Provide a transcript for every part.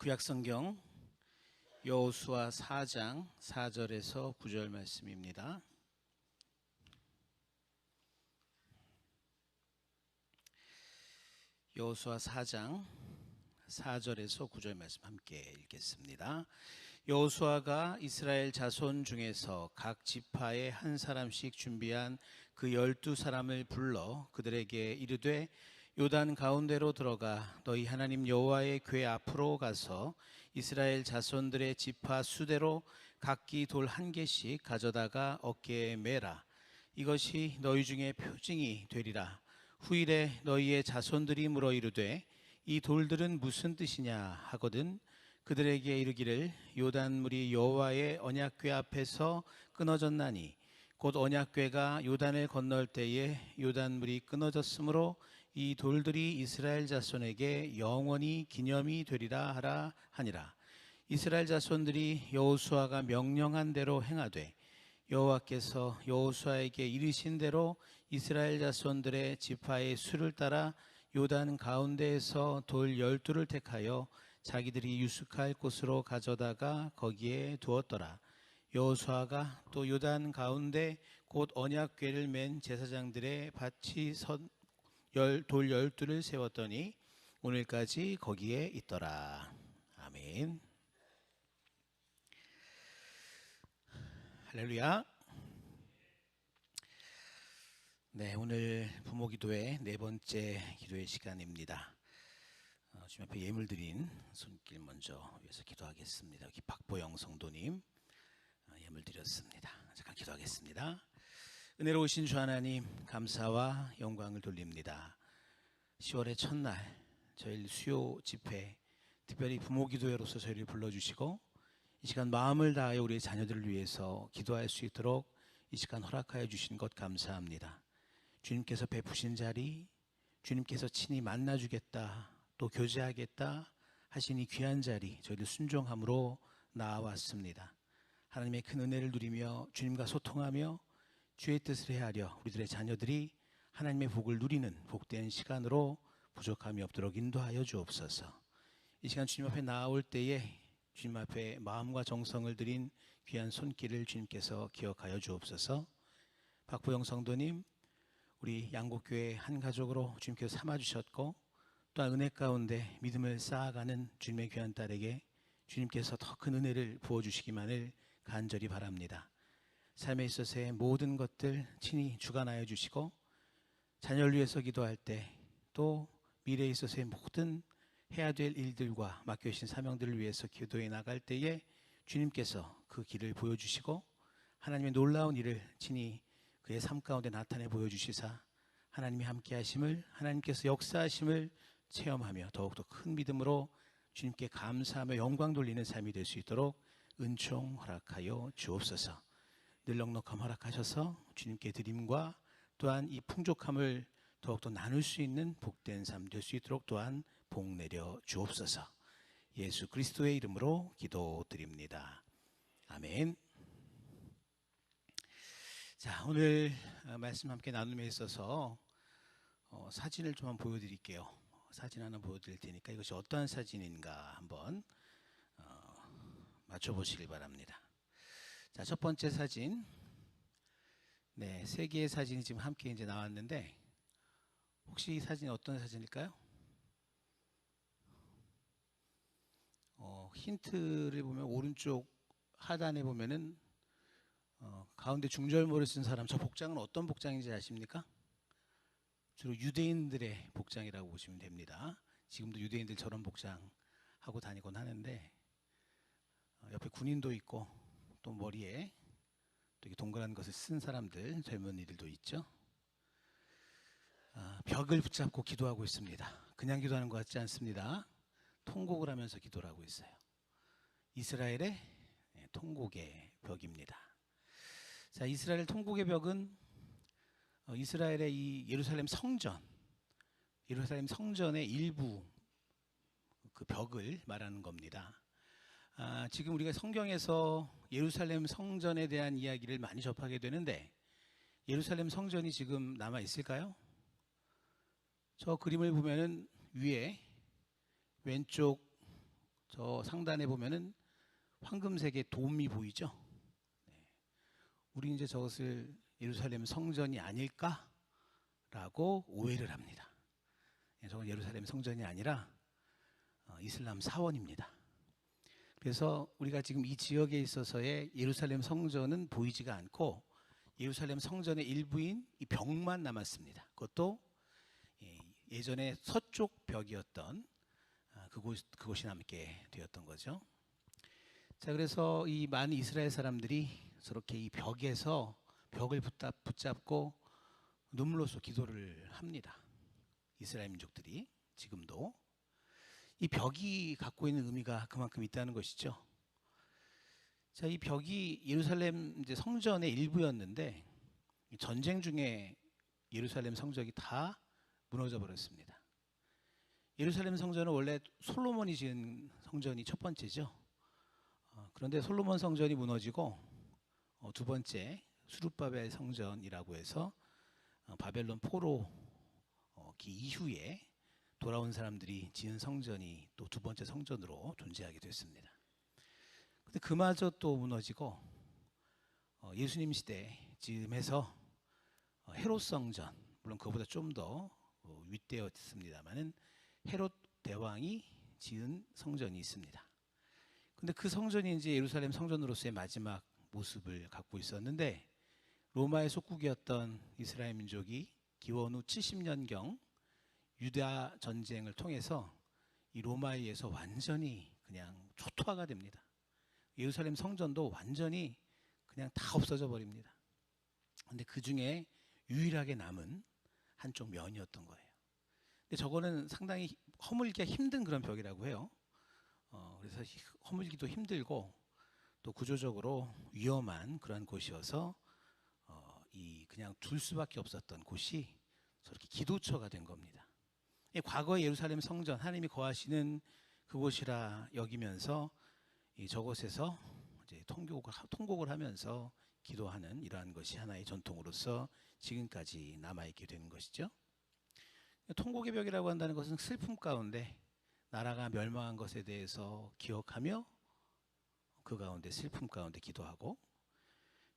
구약성경 여호수아 4장 4절에서 9절 말씀입니다. 여호수아 4장 4절에서 9절 말씀 함께 읽겠습니다. 여호수아가 이스라엘 자손 중에서 각 지파에 한 사람씩 준비한 그 12사람을 불러 그들에게 이르되 요단 가운데로 들어가 너희 하나님 여호와의 궤 앞으로 가서 이스라엘 자손들의 지파 수대로 각기 돌 한 개씩 가져다가 어깨에 매라. 이것이 너희 중에 표징이 되리라. 후일에 너희의 자손들이 물어 이르되 이 돌들은 무슨 뜻이냐 하거든 그들에게 이르기를 요단물이 여호와의 언약궤 앞에서 끊어졌나니 곧 언약궤가 요단을 건널 때에 요단물이 끊어졌으므로 이 돌들이 이스라엘 자손에게 영원히 기념이 되리라 하라 하니라. 이스라엘 자손들이 여호수아가 명령한 대로 행하되 여호와께서 여호수아에게 이르신 대로 이스라엘 자손들의 지파의 수를 따라 요단 가운데에서 돌 12를 택하여 자기들이 유숙할 곳으로 가져다가 거기에 두었더라. 여호수아가 또 요단 가운데 곧 언약궤를 맨 제사장들의 밭이 돌 12를 세웠더니 오늘까지 거기에 있더라. 아멘. 할렐루야. 네, 오늘 부모기도회 네 번째 기도의 시간입니다. 주님 앞에 예물 드린 손길 먼저 위해서 기도하겠습니다. 여기 박보영 성도님 예물 드렸습니다. 잠깐 기도하겠습니다. 은혜로우신 주 하나님 감사와 영광을 돌립니다. 10월의 첫날 저희 수요 집회 특별히 부모기도회로서 저희를 불러주시고 이 시간 마음을 다하여 우리의 자녀들을 위해서 기도할 수 있도록 이 시간 허락하여 주신 것 감사합니다. 주님께서 베푸신 자리, 주님께서 친히 만나주겠다 또 교제하겠다 하신 이 귀한 자리 저희들 순종함으로 나아왔습니다. 하나님의 큰 은혜를 누리며 주님과 소통하며 주의 뜻을 헤아려 우리들의 자녀들이 하나님의 복을 누리는 복된 시간으로 부족함이 없도록 인도하여 주옵소서. 이 시간 주님 앞에 나아올 때에 주님 앞에 마음과 정성을 드린 귀한 손길을 주님께서 기억하여 주옵소서. 박보영 성도님 우리 양곡교회 한 가족으로 주님께서 삼아주셨고 또한 은혜 가운데 믿음을 쌓아가는 주님의 귀한 딸에게 주님께서 더 큰 은혜를 부어주시기만을 간절히 바랍니다. 삶에 있어서의 모든 것들 친히 주관하여 주시고 자녀를 위해서 기도할 때 또 미래에 있어서의 모든 해야 될 일들과 맡겨주신 사명들을 위해서 기도해 나갈 때에 주님께서 그 길을 보여주시고 하나님의 놀라운 일을 친히 그의 삶 가운데 나타내 보여주시사 하나님이 함께 하심을 하나님께서 역사하심을 체험하며 더욱더 큰 믿음으로 주님께 감사하며 영광 돌리는 삶이 될 수 있도록 은총 허락하여 주옵소서. 늘 넉넉함 허락하셔서 주님께 드림과 또한 이 풍족함을 더욱더 나눌 수 있는 복된 삶 될 수 있도록 또한 복 내려 주옵소서. 예수 그리스도의 이름으로 기도드립니다. 아멘. 자, 오늘 말씀 함께 나눔에 있어서 사진을 좀 한번 보여드릴게요. 사진 하나 보여드릴 테니까 이것이 어떠한 사진인가 한번 맞춰보시길 바랍니다. 자, 첫 번째 사진. 네, 세 개의 사진이 지금 함께 이제 나왔는데 혹시 이 사진이 어떤 사진일까요? 힌트를 보면 오른쪽 하단에 보면은 가운데 중절모를 쓴 사람 저 복장은 어떤 복장인지 아십니까? 주로 유대인들의 복장이라고 보시면 됩니다. 지금도 유대인들 저런 복장하고 다니곤 하는데 옆에 군인도 있고 또 머리에 또 이렇게 동그란 것을 쓴 사람들 젊은이들도 있죠. 벽을 붙잡고 기도하고 있습니다. 그냥 기도하는 것 같지 않습니다. 통곡을 하면서 기도를 하고 있어요. 이스라엘의 통곡의 벽입니다. 자, 이스라엘 통곡의 벽은 이스라엘의 이 예루살렘 성전의 일부 그 벽을 말하는 겁니다. 지금 우리가 성경에서 예루살렘 성전에 대한 이야기를 많이 접하게 되는데 예루살렘 성전이 지금 남아 있을까요? 저 그림을 보면은 위에 왼쪽 저 상단에 보면은 황금색의 돔이 보이죠? 네. 우리 이제 저것을 예루살렘 성전이 아닐까라고 오해를 합니다. 저건 예루살렘 성전이 아니라 이슬람 사원입니다. 그래서 우리가 지금 이 지역에 있어서의 예루살렘 성전은 보이지가 않고 예루살렘 성전의 일부인 이 벽만 남았습니다. 그것도 예전에 서쪽 벽이었던 그곳이 남게 되었던 거죠. 자, 그래서 이 많은 이스라엘 사람들이 저렇게 이 벽에서 벽을 붙잡고 눈물로써 기도를 합니다. 이스라엘 민족들이 지금도 이 벽이 갖고 있는 의미가 그만큼 있다는 것이죠. 자, 이 벽이 예루살렘 이제 성전의 일부였는데 전쟁 중에 예루살렘 성전이 다 무너져 버렸습니다. 예루살렘 성전은 원래 솔로몬이 지은 성전이 첫 번째죠. 그런데 솔로몬 성전이 무너지고 두 번째 수룹바벨 성전이라고 해서 바벨론 포로 기 이후에 돌아온 사람들이 지은 성전이 또 두 번째 성전으로 존재하게 됐습니다. 근데 그마저 또 무너지고 예수님 시대 즈음해서 헤롯 성전, 물론 그보다 좀 더 윗대였습니다만은 헤롯 대왕이 지은 성전이 있습니다. 근데 그 성전이 이제 예루살렘 성전으로서의 마지막 모습을 갖고 있었는데 로마의 속국이었던 이스라엘 민족이 기원 후 70년경 유다 전쟁을 통해서 이 로마에 의해서 완전히 그냥 초토화가 됩니다. 예루살렘 성전도 완전히 그냥 다 없어져 버립니다. 근데 그 중에 유일하게 남은 한쪽 면이었던 거예요. 근데 저거는 상당히 허물기가 힘든 그런 벽이라고 해요. 그래서 허물기도 힘들고 또 구조적으로 위험한 그런 곳이어서 이 그냥 둘 수밖에 없었던 곳이 저렇게 기도처가 된 겁니다. 과거의 예루살렘 성전, 하나님이 거하시는 그곳이라 여기면서 저곳에서 이제 통곡을 하면서 기도하는 이러한 것이 하나의 전통으로서 지금까지 남아있게 되는 것이죠. 통곡의 벽이라고 한다는 것은 슬픔 가운데 나라가 멸망한 것에 대해서 기억하며 그 가운데 슬픔 가운데 기도하고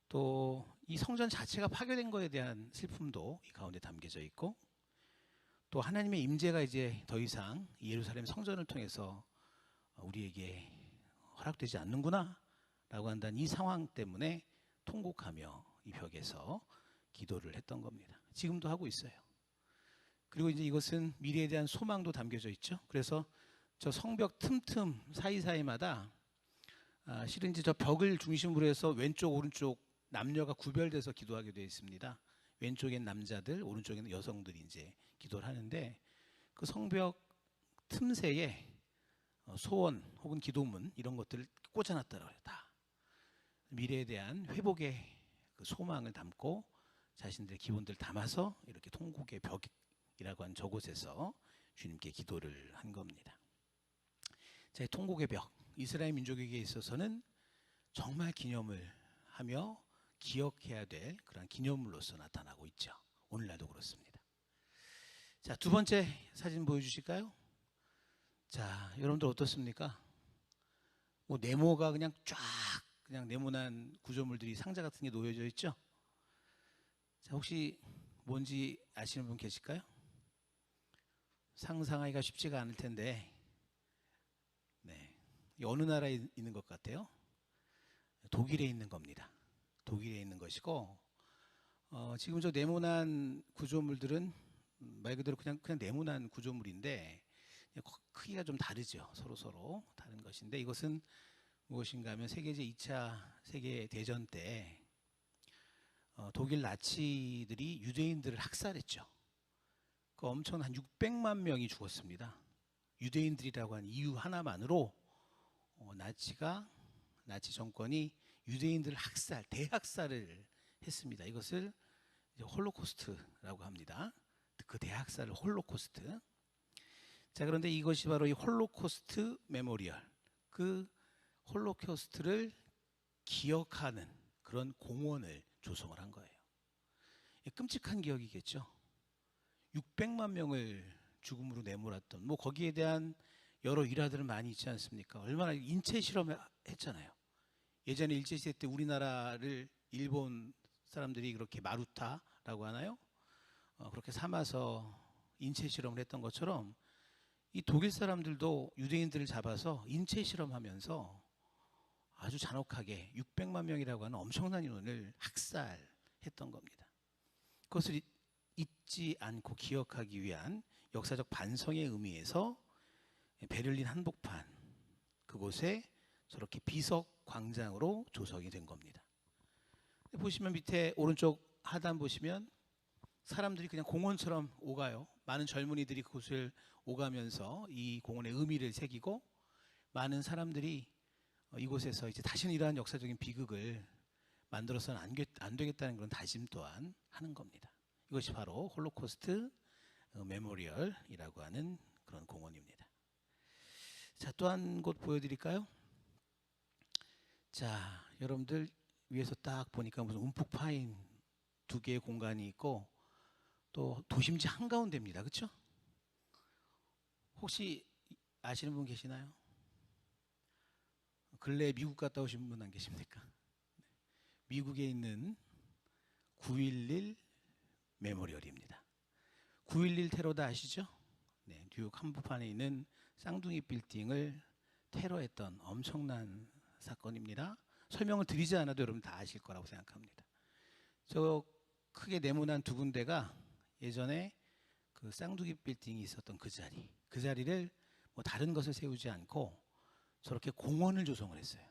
또 이 성전 자체가 파괴된 것에 대한 슬픔도 이 가운데 담겨져 있고 또 하나님의 임재가 이제 더 이상 예루살렘 성전을 통해서 우리에게 허락되지 않는구나 라고 한다는 이 상황 때문에 통곡하며 이 벽에서 기도를 했던 겁니다. 지금도 하고 있어요. 그리고 이제 이것은 미래에 대한 소망도 담겨져 있죠. 그래서 저 성벽 틈틈 사이사이마다 실은 이제 저 벽을 중심으로 해서 왼쪽 오른쪽 남녀가 구별돼서 기도하게 되어 있습니다. 왼쪽엔 남자들, 오른쪽에는 여성들이 이제 기도를 하는데 그 성벽 틈새에 소원 혹은 기도문 이런 것들을 꽂아놨더라고요. 다 미래에 대한 회복의 그 소망을 담고 자신들의 기본들을 담아서 이렇게 통곡의 벽이라고 한 저곳에서 주님께 기도를 한 겁니다. 자, 통곡의 벽, 이스라엘 민족에게 있어서는 정말 기념을 하며 기억해야 될 그런 기념물로서 나타나고 있죠. 오늘날도 그렇습니다. 자, 두 번째 사진 보여주실까요? 자, 여러분들 어떻습니까? 뭐 네모가 그냥 쫙 그냥 네모난 구조물들이 상자 같은 게 놓여져 있죠. 자, 혹시 뭔지 아시는 분 계실까요? 상상하기가 쉽지가 않을 텐데, 네, 어느 나라에 있는 것 같아요? 독일에 있는 겁니다. 독일에 있는 것이고, 지금 저 네모난 구조물들은 말 그대로 그냥 네모난 구조물인데 크기가 좀 다르죠. 서로 다른 것인데 이것은 무엇인가 하면 세계제 2차 세계대전 때 독일 나치들이 유대인들을 학살했죠. 그 엄청 한 600만 명이 죽었습니다. 유대인들이라고 한 이유 하나만으로 나치 정권이 유대인들을 대학살을 했습니다. 이것을 이제 홀로코스트라고 합니다. 그 대학살을 홀로코스트. 자, 그런데 이것이 바로 이 홀로코스트 메모리얼, 그 홀로코스트를 기억하는 그런 공원을 조성을 한 거예요. 끔찍한 기억이겠죠. 600만 명을 죽음으로 내몰았던, 뭐 거기에 대한 여러 일화들은 많이 있지 않습니까? 얼마나 인체 실험을 했잖아요. 예전에 일제시대 때 우리나라를 일본 사람들이 그렇게 마루타라고 하나요? 그렇게 삼아서 인체 실험을 했던 것처럼 이 독일 사람들도 유대인들을 잡아서 인체 실험하면서 아주 잔혹하게 600만 명이라고 하는 엄청난 인원을 학살했던 겁니다. 그것을 잊지 않고 기억하기 위한 역사적 반성의 의미에서 베를린 한복판 그곳에 저렇게 비석 광장으로 조성이 된 겁니다. 보시면 밑에 오른쪽 하단 보시면 사람들이 그냥 공원처럼 오가요. 많은 젊은이들이 그곳을 오가면서 이 공원의 의미를 새기고 많은 사람들이 이곳에서 이제 다시는 이러한 역사적인 비극을 만들어서는 안 되겠다는 그런 다짐 또한 하는 겁니다. 이것이 바로 홀로코스트 메모리얼이라고 하는 그런 공원입니다. 자, 또 한 곳 보여드릴까요? 자, 여러분들 위에서 딱 보니까 무슨 움푹 파인 두 개의 공간이 있고 또 도심지 한가운데입니다. 그렇죠? 혹시 아시는 분 계시나요? 근래에 미국 갔다 오신 분 안 계십니까? 미국에 있는 9.11 메모리얼입니다. 9.11 테러다 아시죠? 네, 뉴욕 한복판에 있는 쌍둥이 빌딩을 테러했던 엄청난 사건입니다. 설명을 드리지 않아도 여러분 다 아실 거라고 생각합니다. 저 크게 네모난 두 군데가 예전에 그 쌍둥이 빌딩이 있었던 그 자리를 뭐 다른 것을 세우지 않고 저렇게 공원을 조성을 했어요.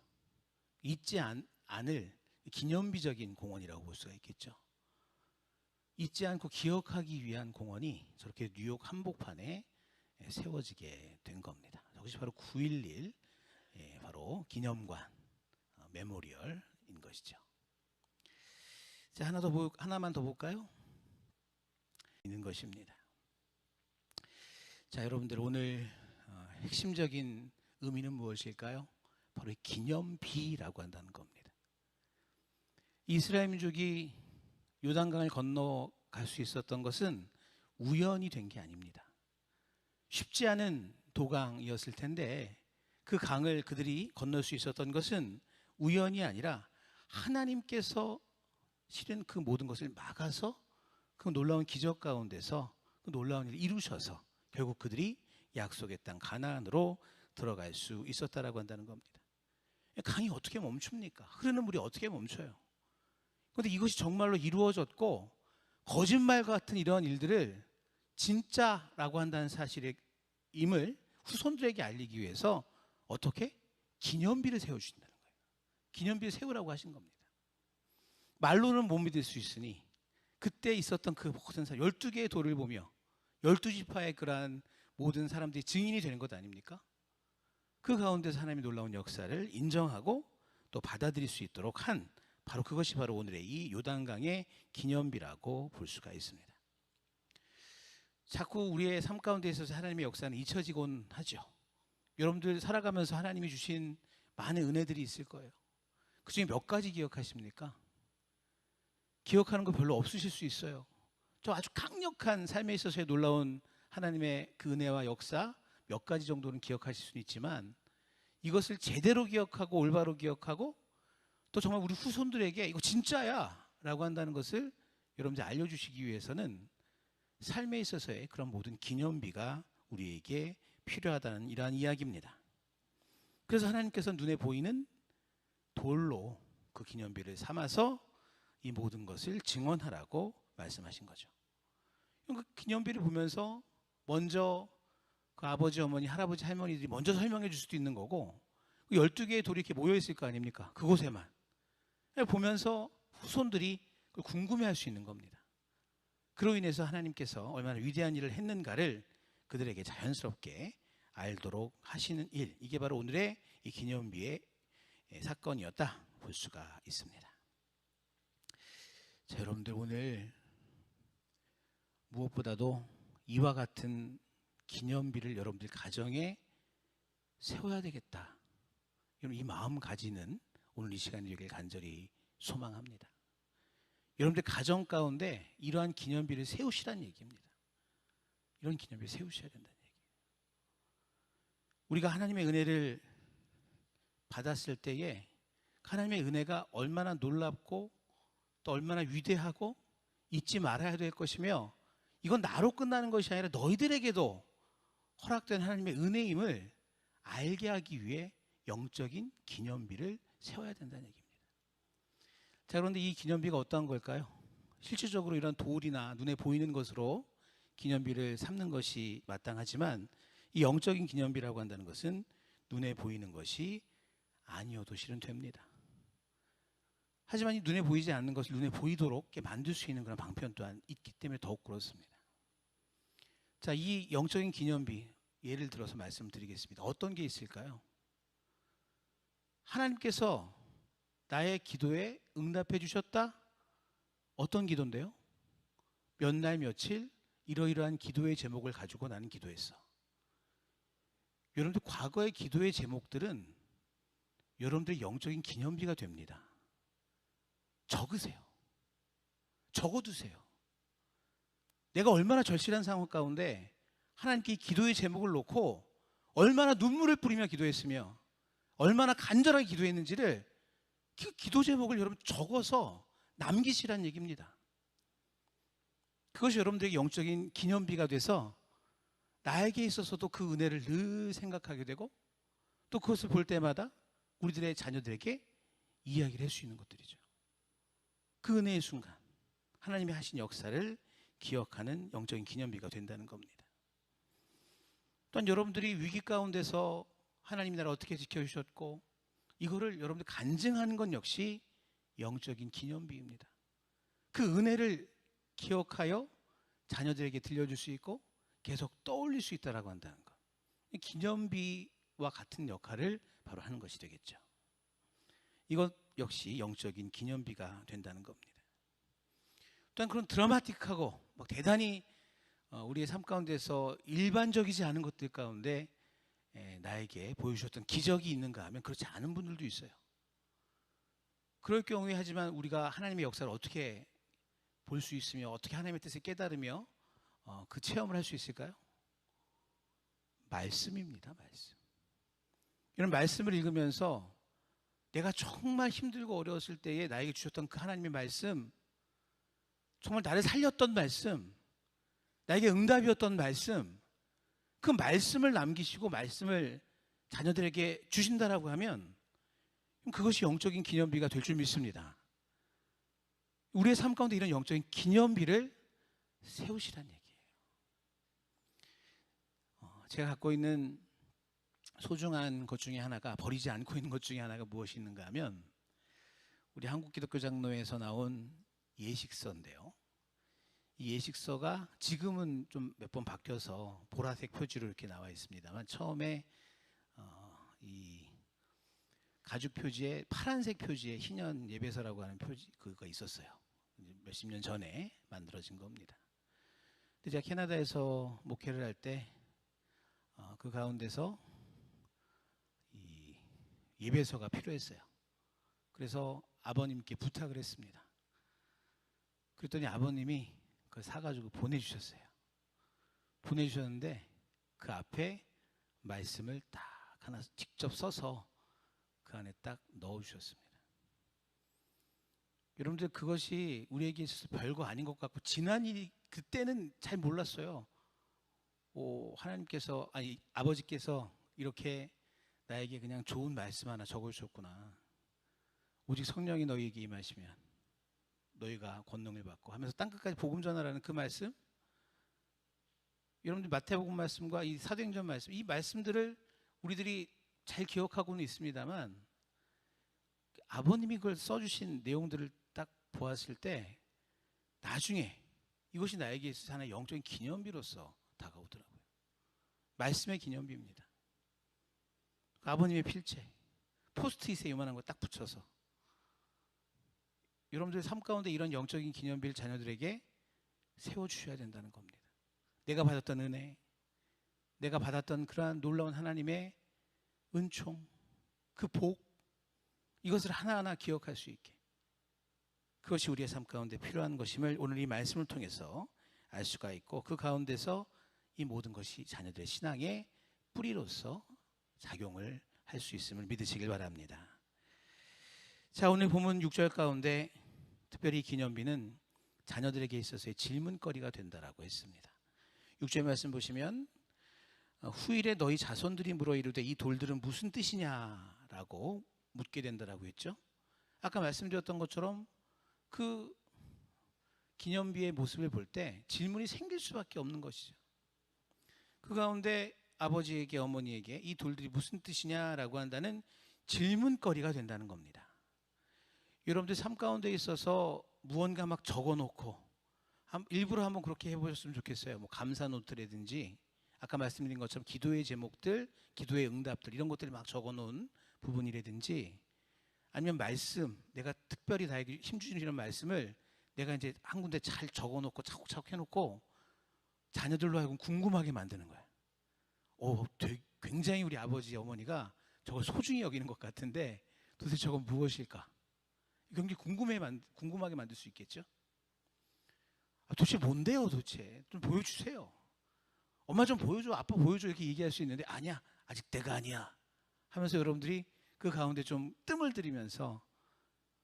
잊지 않을 기념비적인 공원이라고 볼 수가 있겠죠. 잊지 않고 기억하기 위한 공원이 저렇게 뉴욕 한복판에 세워지게 된 겁니다. 이것이 바로 9.11 바로 기념관 메모리얼인 것이죠. 자, 하나만 더 볼까요? 있는 것입니다. 자, 여러분들 오늘 핵심적인 의미는 무엇일까요? 바로 이 기념비라고 한다는 겁니다. 이스라엘 민족이 요단강을 건너갈 수 있었던 것은 우연이 된 게 아닙니다. 쉽지 않은 도강이었을 텐데 그 강을 그들이 건널 수 있었던 것은 우연이 아니라 하나님께서 실은 그 모든 것을 막아서 그 놀라운 기적 가운데서 그 놀라운 일을 이루셔서 결국 그들이 약속의 땅 가나안으로 들어갈 수 있었다라고 한다는 겁니다. 강이 어떻게 멈춥니까? 흐르는 물이 어떻게 멈춰요? 그런데 이것이 정말로 이루어졌고 거짓말 같은 이런 일들을 진짜라고 한다는 사실임을 후손들에게 알리기 위해서 어떻게? 기념비를 세워주신다는 거예요. 기념비를 세우라고 하신 겁니다. 말로는 못 믿을 수 있으니 그때 있었던 그 모든 사람 12개의 돌을 보며 12지파의 그러한 모든 사람들이 증인이 되는 것 아닙니까? 그 가운데서 하나님의 놀라운 역사를 인정하고 또 받아들일 수 있도록 한 바로 그것이 바로 오늘의 이 요단강의 기념비라고 볼 수가 있습니다. 자꾸 우리의 삶 가운데 있어서 하나님의 역사는 잊혀지곤 하죠. 여러분들 살아가면서 하나님이 주신 많은 은혜들이 있을 거예요. 그중에 몇 가지 기억하십니까? 기억하는 거 별로 없으실 수 있어요. 저 아주 강력한 삶에 있어서의 놀라운 하나님의 그 은혜와 역사 몇 가지 정도는 기억하실 수는 있지만 이것을 제대로 기억하고 올바로 기억하고 또 정말 우리 후손들에게 이거 진짜야 라고 한다는 것을 여러분들 알려주시기 위해서는 삶에 있어서의 그런 모든 기념비가 우리에게 필요하다는 이러한 이야기입니다. 그래서 하나님께서 눈에 보이는 돌로 그 기념비를 삼아서 이 모든 것을 증언하라고 말씀하신 거죠. 그 기념비를 보면서 먼저 그 아버지, 어머니, 할아버지, 할머니들이 먼저 설명해 줄 수도 있는 거고 12개의 돌이 이렇게 모여 있을 거 아닙니까? 그곳에만. 보면서 후손들이 그걸 궁금해할 수 있는 겁니다. 그로 인해서 하나님께서 얼마나 위대한 일을 했는가를 그들에게 자연스럽게 알도록 하시는 일, 이게 바로 오늘의 이 기념비의 사건이었다 볼 수가 있습니다. 자, 여러분들 오늘 무엇보다도 이와 같은 기념비를 여러분들 가정에 세워야 되겠다. 여러분 이 마음 가지는 오늘 이 시간을 여길 간절히 소망합니다. 여러분들 가정 가운데 이러한 기념비를 세우시라는 얘기입니다. 이런 기념비를 세우셔야 된다는 얘기예요. 우리가 하나님의 은혜를 받았을 때에 하나님의 은혜가 얼마나 놀랍고 또 얼마나 위대하고 잊지 말아야 될 것이며, 이건 나로 끝나는 것이 아니라 너희들에게도 허락된 하나님의 은혜임을 알게 하기 위해 영적인 기념비를 세워야 된다는 얘기입니다. 자, 그런데 이 기념비가 어떠한 걸까요? 실질적으로 이런 돌이나 눈에 보이는 것으로 기념비를 삼는 것이 마땅하지만, 이 영적인 기념비라고 한다는 것은 눈에 보이는 것이 아니어도 실은 됩니다. 하지만 이 눈에 보이지 않는 것을 눈에 보이도록 만들 수 있는 그런 방편 또한 있기 때문에 더욱 그렇습니다. 자, 이 영적인 기념비, 예를 들어서 말씀드리겠습니다. 어떤 게 있을까요? 하나님께서 나의 기도에 응답해 주셨다? 어떤 기도인데요? 몇 날 며칠 이러이러한 기도의 제목을 가지고 나는 기도했어. 여러분들 과거의 기도의 제목들은 여러분들의 영적인 기념비가 됩니다. 적으세요. 적어두세요. 내가 얼마나 절실한 상황 가운데 하나님께 기도의 제목을 놓고 얼마나 눈물을 뿌리며 기도했으며 얼마나 간절하게 기도했는지를, 그 기도 제목을 여러분 적어서 남기시란 얘기입니다. 그것이 여러분들에게 영적인 기념비가 돼서 나에게 있어서도 그 은혜를 늘 생각하게 되고, 또 그것을 볼 때마다 우리들의 자녀들에게 이야기를 할 수 있는 것들이죠. 그 은혜의 순간 하나님이 하신 역사를 기억하는 영적인 기념비가 된다는 겁니다. 또한 여러분들이 위기 가운데서 하나님이 나를 어떻게 지켜주셨고, 이거를 여러분들 간증하는 것 역시 영적인 기념비입니다. 그 은혜를 기억하여 자녀들에게 들려줄 수 있고 계속 떠올릴 수 있다라고 한다는 것, 기념비와 같은 역할을 바로 하는 것이 되겠죠. 이것 역시 영적인 기념비가 된다는 겁니다. 또한 그런 드라마틱하고 대단히 우리의 삶 가운데서 일반적이지 않은 것들 가운데 나에게 보여주셨던 기적이 있는가 하면 그렇지 않은 분들도 있어요. 그럴 경우에 하지만 우리가 하나님의 역사를 어떻게 볼 수 있으며 어떻게 하나님의 뜻을 깨달으며 그 체험을 할 수 있을까요? 말씀입니다. 말씀. 이런 말씀을 읽으면서 내가 정말 힘들고 어려웠을 때에 나에게 주셨던 그 하나님의 말씀, 정말 나를 살렸던 말씀, 나에게 응답이었던 말씀, 그 말씀을 남기시고 말씀을 자녀들에게 주신다라고 하면 그것이 영적인 기념비가 될 줄 믿습니다. 우리의 삶 가운데 이런 영적인 기념비를 세우시란 얘기예요. 제가 갖고 있는 소중한 것 중에 하나가, 버리지 않고 있는 것 중에 하나가 무엇이 있는가 하면 우리 한국기독교장로회에서 나온 예식서인데요. 이 예식서가 지금은 좀 몇 번 바뀌어서 보라색 표지로 이렇게 나와 있습니다만, 처음에 이 가죽 표지에 파란색 표지에 희년 예배서라고 하는 표지 그거 있었어요. 몇십 년 전에 만들어진 겁니다. 근데 제가 캐나다에서 목회를 할 때 그 가운데서 이 예배서가 필요했어요. 그래서 아버님께 부탁을 했습니다. 그랬더니 아버님이 그걸 사가지고 보내주셨어요. 보내주셨는데 그 앞에 말씀을 딱 하나 직접 써서 그 안에 딱 넣어주셨습니다. 여러분들, 그것이 우리에게 있어서 별거 아닌 것 같고, 지난 일이 그때는 잘 몰랐어요. 하나님께서, 아버지께서 이렇게 나에게 그냥 좋은 말씀 하나 적어주셨구나. 오직 성령이 너희에게 임하시면 너희가 권능을 받고 하면서 땅끝까지 복음 전하라는 그 말씀, 여러분들 마태복음 말씀과 이 사도행전 말씀, 이 말씀들을 우리들이 잘 기억하고는 있습니다만, 아버님이 그걸 써주신 내용들을 딱 보았을 때 나중에 이것이 나에게 있어서 하나의 영적인 기념비로서 다가오더라고요. 말씀의 기념비입니다. 아버님의 필체, 포스트잇에 요만한 거 딱 붙여서, 여러분들의 삶 가운데 이런 영적인 기념비를 자녀들에게 세워주셔야 된다는 겁니다. 내가 받았던 은혜, 내가 받았던 그러한 놀라운 하나님의 은총, 그 복, 이것을 하나하나 기억할 수 있게, 그것이 우리의 삶 가운데 필요한 것임을 오늘 이 말씀을 통해서 알 수가 있고, 그 가운데서 이 모든 것이 자녀들의 신앙의 뿌리로서 작용을 할 수 있음을 믿으시길 바랍니다. 자, 오늘 본문 6절 가운데 특별히 기념비는 자녀들에게 있어서의 질문거리가 된다라고 했습니다. 6절 말씀 보시면 후일에 너희 자손들이 물어 이르되 이 돌들은 무슨 뜻이냐라고 묻게 된다라고 했죠. 아까 말씀드렸던 것처럼 그 기념비의 모습을 볼 때 질문이 생길 수밖에 없는 것이죠. 그 가운데 아버지에게 어머니에게 이 돌들이 무슨 뜻이냐라고 한다는 질문거리가 된다는 겁니다. 여러분들 삶 가운데 있어서 무언가 막 적어놓고 일부러 한번 그렇게 해보셨으면 좋겠어요. 뭐 감사 노트라든지 아까 말씀드린 것처럼 기도의 제목들, 기도의 응답들 이런 것들을 막 적어놓은 부분이라든지 아니면 말씀, 내가 특별히 나에게 힘주시는 이런 말씀을 내가 이제 한 군데 잘 적어놓고 차곡차곡 해놓고 자녀들로 하여금 궁금하게 만드는 거야. 굉장히 우리 아버지, 어머니가 저걸 소중히 여기는 것 같은데 도대체 저건 무엇일까? 굉장히 궁금하게 만들 수 있겠죠? 도대체 뭔데요, 도대체? 좀 보여주세요. 엄마 좀 보여줘, 아빠 보여줘 이렇게 얘기할 수 있는데 아니야, 아직 때가 아니야 하면서 여러분들이 그 가운데 좀 뜸을 들이면서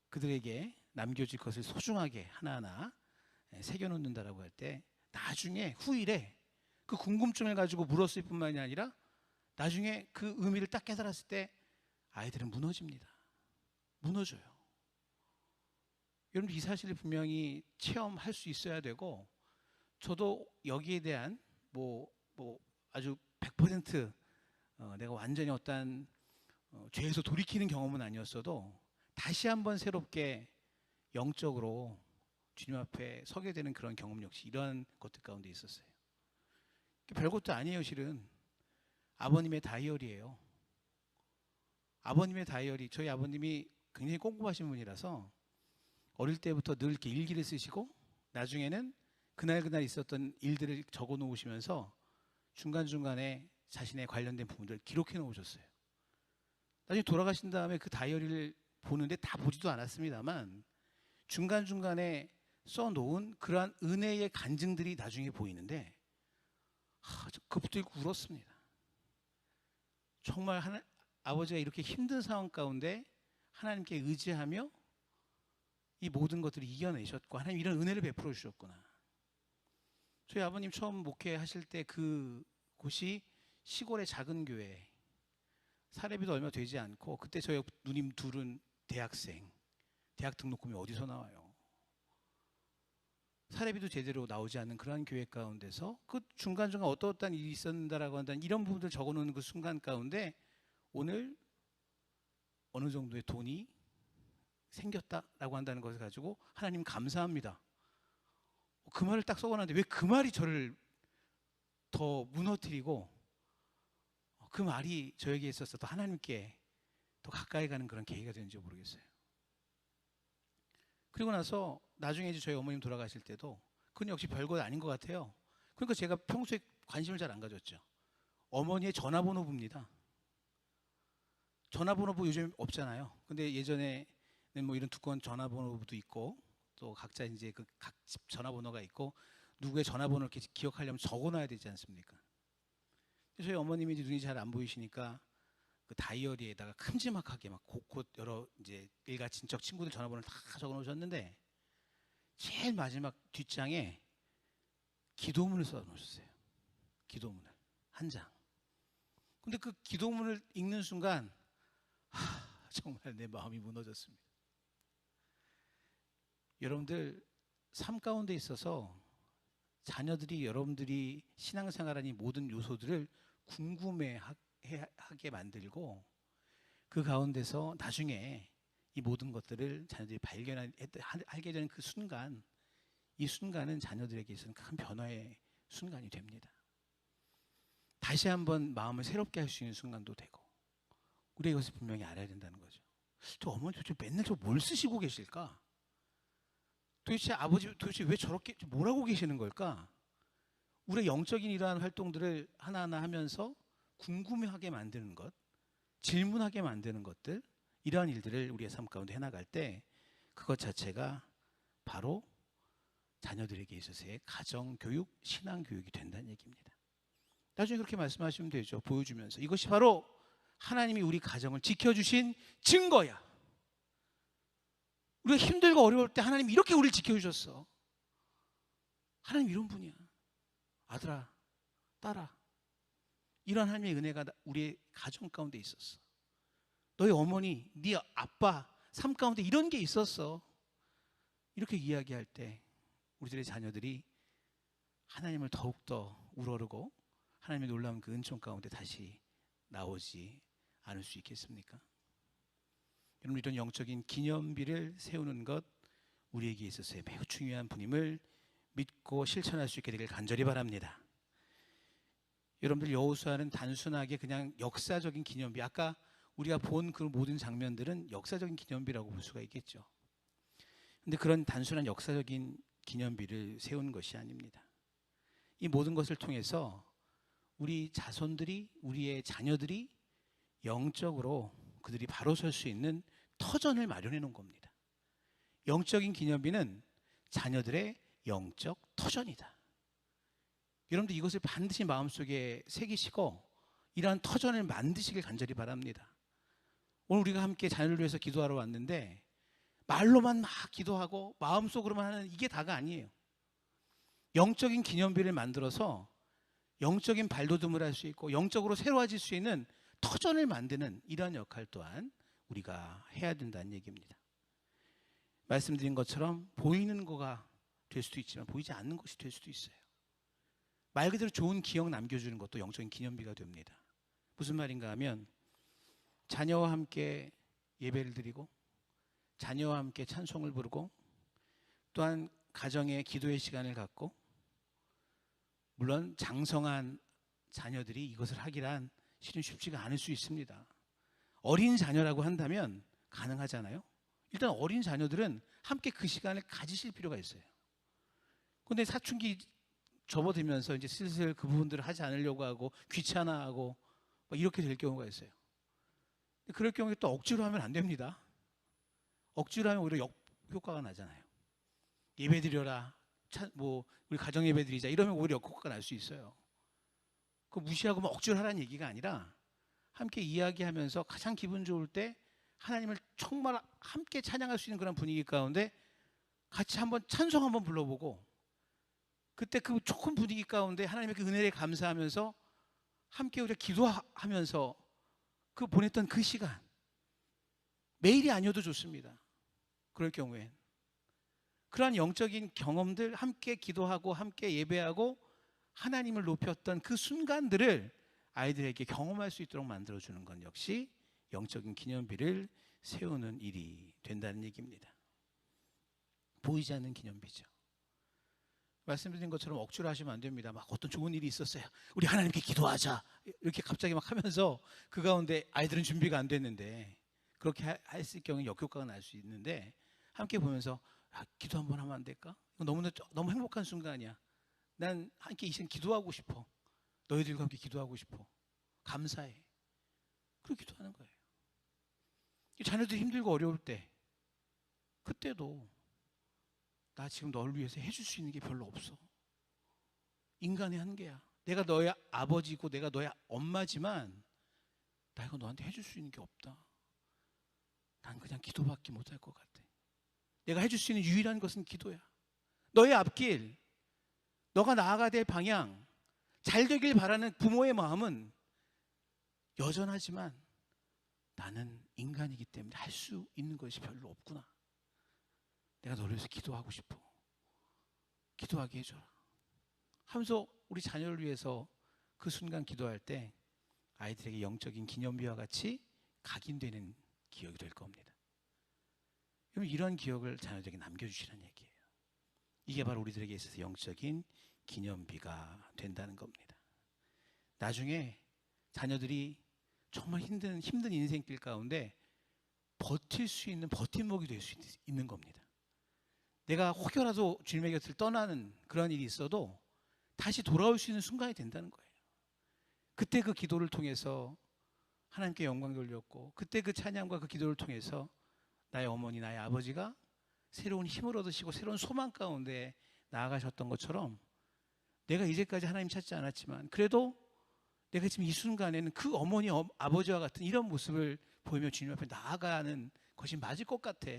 그들에게 남겨질 것을 소중하게 하나하나 새겨놓는다라고 할 때 나중에 후일에 그 궁금증을 가지고 물었을 뿐만이 아니라 나중에 그 의미를 딱 깨달았을 때 아이들은 무너집니다. 무너져요. 여러분들 이 사실을 분명히 체험할 수 있어야 되고 저도 여기에 대한 아주 100% 내가 완전히 어떤 죄에서 돌이키는 경험은 아니었어도 다시 한번 새롭게 영적으로 주님 앞에 서게 되는 그런 경험 역시 이러한 것들 가운데 있었어요. 별것도 아니에요. 실은 아버님의 다이어리예요. 아버님의 다이어리. 저희 아버님이 굉장히 꼼꼼하신 분이라서 어릴 때부터 늘 이렇게 일기를 쓰시고 나중에는 그날 있었던 일들을 적어 놓으시면서 중간중간에 자신의 관련된 부분들을 기록해 놓으셨어요. 나중에 돌아가신 다음에 그 다이어리를 보는데 다 보지도 않았습니다만 중간중간에 써놓은 그러한 은혜의 간증들이 나중에 보이는데 그것도 읽고 울었습니다. 정말 아버지가 이렇게 힘든 상황 가운데 하나님께 의지하며 이 모든 것들을 이겨내셨고 하나님 이런 은혜를 베풀어 주셨구나. 저희 아버님 처음 목회하실 때 그 곳이 시골의 작은 교회, 사례비도 얼마 되지 않고 그때 저희 누님 둘은 대학생, 대학 등록금이 어디서 나와요? 사례비도 제대로 나오지 않는 그러한 교회 가운데서 그 중간중간 어떠한 일이 있었는다라고 한다는 이런 부분들 적어놓는 그 순간 가운데 오늘 어느 정도의 돈이 생겼다라고 한다는 것을 가지고 하나님 감사합니다. 그 말을 딱 써놨는데 왜 그 말이 저를 더 무너뜨리고 그 말이 저에게 있어서 더 하나님께 더 가까이 가는 그런 계기가 되는지 모르겠어요. 그리고 나서 나중에 이제 저희 어머님 돌아가실 때도 그건 역시 별것 아닌 것 같아요. 그러니까 제가 평소에 관심을 잘 안 가졌죠. 어머니의 전화번호부입니다. 전화번호부 요즘 없잖아요. 근데 예전에는 뭐 이런 두꺼운 전화번호부도 있고 또 각자 이제 그 각 집 전화번호가 있고 누구의 전화번호를 이렇게 기억하려면 적어놔야 되지 않습니까? 저희 어머님이 이제 눈이 잘 안 보이시니까 그 다이어리에다가 큼지막하게 막 곳곳 여러 이제 일가 친척 친구들 전화번호를 다 적어놓으셨는데 제일 마지막 뒷장에 기도문을 써놓으셨어요. 기도문을 한 장. 근데 그 기도문을 읽는 순간 정말 내 마음이 무너졌습니다. 여러분들 삶 가운데 있어서 자녀들이 여러분들이 신앙생활하는 모든 요소들을 궁금해하게 만들고 그 가운데서 나중에 이 모든 것들을 자녀들이 알게 되는 그 순간, 이 순간은 자녀들에게 있어서는 큰 변화의 순간이 됩니다. 다시 한번 마음을 새롭게 할 수 있는 순간도 되고 우리가 이것을 분명히 알아야 된다는 거죠. 저 어머니 도대체 맨날 저 뭘 쓰시고 계실까? 도대체 아버지 도대체 왜 저렇게 뭐라고 계시는 걸까? 우리의 영적인 이러한 활동들을 하나하나 하면서 궁금해하게 만드는 것, 질문하게 만드는 것들, 이러한 일들을 우리의 삶 가운데 해나갈 때 그것 자체가 바로 자녀들에게 있어서의 가정교육, 신앙교육이 된다는 얘기입니다. 나중에 그렇게 말씀하시면 되죠. 보여주면서 이것이 바로 하나님이 우리 가정을 지켜주신 증거야. 우리가 힘들고 어려울 때 하나님이 이렇게 우리를 지켜주셨어. 하나님 이런 분이야. 아들아, 딸아, 이런 하나님의 은혜가 우리의 가정 가운데 있었어. 너희 어머니, 네 아빠 삶 가운데 이런 게 있었어. 이렇게 이야기할 때 우리들의 자녀들이 하나님을 더욱더 우러르고 하나님의 놀라운 그 은총 가운데 다시 나오지 않을 수 있겠습니까? 여러분, 이런 영적인 기념비를 세우는 것 우리에게 있어서의 매우 중요한 분임을 믿고 실천할 수 있게 되길 간절히 바랍니다. 여러분들, 여호수아는 단순하게 그냥 역사적인 기념비, 아까 우리가 본 그 모든 장면들은 역사적인 기념비라고 볼 수가 있겠죠. 그런데 그런 단순한 역사적인 기념비를 세우는 것이 아닙니다. 이 모든 것을 통해서 우리 자손들이, 우리의 자녀들이 영적으로 그들이 바로 설 수 있는 터전을 마련해 놓은 겁니다. 영적인 기념비는 자녀들의 영적 터전이다. 여러분들, 이것을 반드시 마음속에 새기시고 이러한 터전을 만드시길 간절히 바랍니다. 오늘 우리가 함께 자녀를 위해서 기도하러 왔는데 말로만 막 기도하고 마음속으로만 하는 이게 다가 아니에요. 영적인 기념비를 만들어서 영적인 발돋움을 할 수 있고 영적으로 새로워질 수 있는 터전을 만드는 이러한 역할 또한 우리가 해야 된다는 얘기입니다. 말씀드린 것처럼 보이는 거가 될 수도 있지만 보이지 않는 것이 될 수도 있어요. 말 그대로 좋은 기억 남겨주는 것도 영적인 기념비가 됩니다. 무슨 말인가 하면 자녀와 함께 예배를 드리고 자녀와 함께 찬송을 부르고 또한 가정의 기도의 시간을 갖고, 물론 장성한 자녀들이 이것을 하기란 실은 쉽지가 않을 수 있습니다. 어린 자녀라고 한다면 가능하잖아요. 일단 어린 자녀들은 함께 그 시간을 가지실 필요가 있어요. 그런데 사춘기 접어들면서 이제 슬슬 그 부분들을 하지 않으려고 하고 귀찮아하고 이렇게 될 경우가 있어요. 그럴 경우에 또 억지로 하면 안 됩니다. 억지로 하면 오히려 역효과가 나잖아요. 예배 드려라, 우리 가정 예배 드리자 이러면 오히려 역효과가 날 수 있어요. 그 무시하고 막 억지로 하라는 얘기가 아니라 함께 이야기하면서 가장 기분 좋을 때 하나님을 정말 함께 찬양할 수 있는 그런 분위기 가운데 같이 한번 찬송 한번 불러보고, 그때 그 좋은 분위기 가운데 하나님의 그 은혜에 감사하면서 함께 우리가 기도하면서 그 보냈던 그 시간, 매일이 아니어도 좋습니다. 그럴 경우엔 그러한 영적인 경험들, 함께 기도하고 함께 예배하고 하나님을 높였던 그 순간들을 아이들에게 경험할 수 있도록 만들어주는 건 역시 영적인 기념비를 세우는 일이 된다는 얘기입니다. 보이지 않는 기념비죠. 말씀드린 것처럼 억지로 하시면 안 됩니다. 막 어떤 좋은 일이 있었어요, 우리 하나님께 기도하자 이렇게 갑자기 막 하면서 그 가운데 아이들은 준비가 안 됐는데 그렇게 했을 경우에 역효과가 날 수 있는데, 함께 보면서 기도 한번 하면 안 될까? 너무 행복한 순간이야. 난 함께 이 시간 기도하고 싶어. 너희들과 함께 기도하고 싶어. 감사해. 그렇게 기도하는 거예요. 자녀들이 힘들고 어려울 때, 그때도 나 지금 너를 위해서 해줄 수 있는 게 별로 없어. 인간의 한계야. 내가 너의 아버지고 내가 너의 엄마지만 나 이거 너한테 해줄 수 있는 게 없다. 난 그냥 기도밖에 못할 것 같아. 내가 해줄 수 있는 유일한 것은 기도야. 너의 앞길, 너가 나아가야 될 방향, 잘 되길 바라는 부모의 마음은 여전하지만 나는 인간이기 때문에 할 수 있는 것이 별로 없구나. 내가 너를 위해서 기도하고 싶어. 기도하게 해줘라 하면서 우리 자녀를 위해서 그 순간 기도할 때 아이들에게 영적인 기념비와 같이 각인되는 기억이 될 겁니다. 여러분, 이런 기억을 자녀들에게 남겨주시라는 얘기예요. 이게 바로 우리들에게 있어서 영적인 기념비가 된다는 겁니다. 나중에 자녀들이 정말 힘든 인생길 가운데 버틸 수 있는 버팀목이 될 수 있는 겁니다. 내가 혹여라도 주님의 곁을 떠나는 그런 일이 있어도 다시 돌아올 수 있는 순간이 된다는 거예요. 그때 그 기도를 통해서 하나님께 영광 돌렸고, 그때 그 찬양과 그 기도를 통해서 나의 어머니, 나의 아버지가 새로운 힘을 얻으시고 새로운 소망 가운데 나아가셨던 것처럼, 내가 이제까지 하나님 찾지 않았지만 그래도 내가 지금 이 순간에는 그 어머니, 아버지와 같은 이런 모습을 보이며 주님 앞에 나아가는 것이 맞을 것 같아.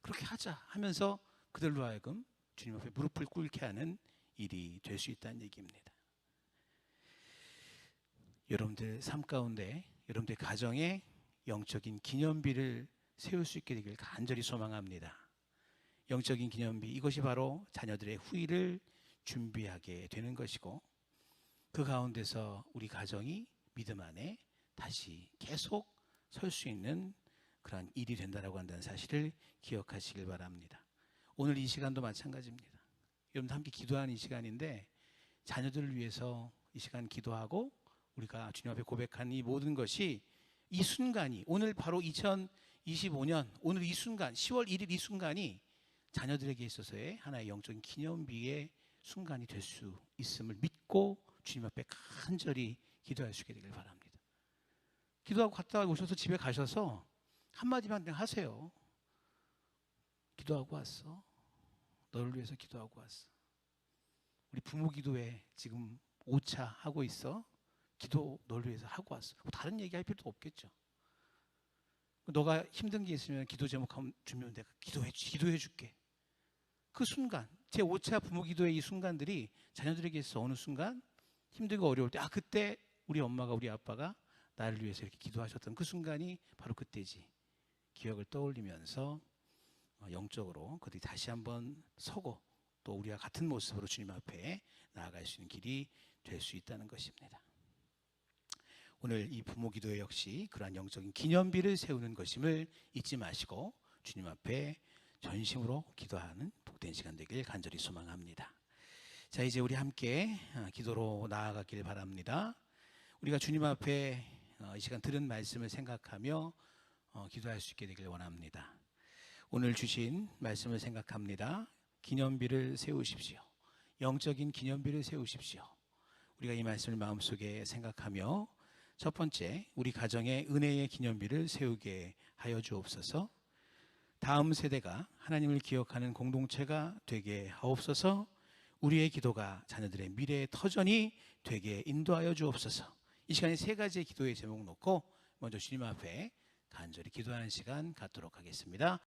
그렇게 하자 하면서 그들로 하여금 주님 앞에 무릎을 꿇게 하는 일이 될 수 있다는 얘기입니다. 여러분들 삶 가운데 여러분들 가정에 영적인 기념비를 세울 수 있게 되길 간절히 소망합니다. 영적인 기념비, 이것이 바로 자녀들의 후일을 준비하게 되는 것이고, 그 가운데서 우리 가정이 믿음 안에 다시 계속 설 수 있는 그러한 일이 된다라고 한다는 사실을 기억하시길 바랍니다. 오늘 이 시간도 마찬가지입니다. 여러분들 함께 기도하는 이 시간인데, 자녀들을 위해서 이 시간 기도하고 우리가 주님 앞에 고백한 이 모든 것이 이 순간이, 오늘 바로 2025년 오늘 이 순간 10월 1일 이 순간이 자녀들에게 있어서의 하나의 영적인 기념비의 순간이 될 수 있음을 믿고 주님 앞에 간절히 기도할 수 있게 되길 바랍니다. 기도하고 갔다 오셔서 집에 가셔서 한마디만 그냥 하세요. 기도하고 왔어. 너를 위해서 기도하고 왔어. 우리 부모 기도회 지금 5차 하고 있어. 기도 너를 위해서 하고 왔어. 다른 얘기할 필요도 없겠죠. 너가 힘든 게 있으면 기도 제목 주면 내가 기도해 줄게. 그 순간, 제 5차 부모 기도의 이 순간들이 자녀들에게 있어 어느 순간 힘들고 어려울 때, 그때 우리 엄마가, 우리 아빠가 나를 위해서 이렇게 기도하셨던 그 순간이 바로 그때지. 기억을 떠올리면서 영적으로 그들이 다시 한번 서고 또 우리와 같은 모습으로 주님 앞에 나아갈 수 있는 길이 될 수 있다는 것입니다. 오늘 이 부모 기도회 역시 그러한 영적인 기념비를 세우는 것임을 잊지 마시고 주님 앞에 전심으로 기도하는 복된 시간 되길 간절히 소망합니다. 자, 이제 우리 함께 기도로 나아가길 바랍니다. 우리가 주님 앞에 이 시간 들은 말씀을 생각하며 기도할 수 있게 되길 원합니다. 오늘 주신 말씀을 생각합니다. 기념비를 세우십시오. 영적인 기념비를 세우십시오. 우리가 이 말씀을 마음속에 생각하며 첫 번째, 우리 가정에 은혜의 기념비를 세우게 하여 주옵소서. 다음 세대가 하나님을 기억하는 공동체가 되게 하옵소서. 우리의 기도가 자녀들의 미래의 터전이 되게 인도하여 주옵소서. 이 시간에 세 가지의 기도의 제목 놓고 먼저 주님 앞에 간절히 기도하는 시간 갖도록 하겠습니다.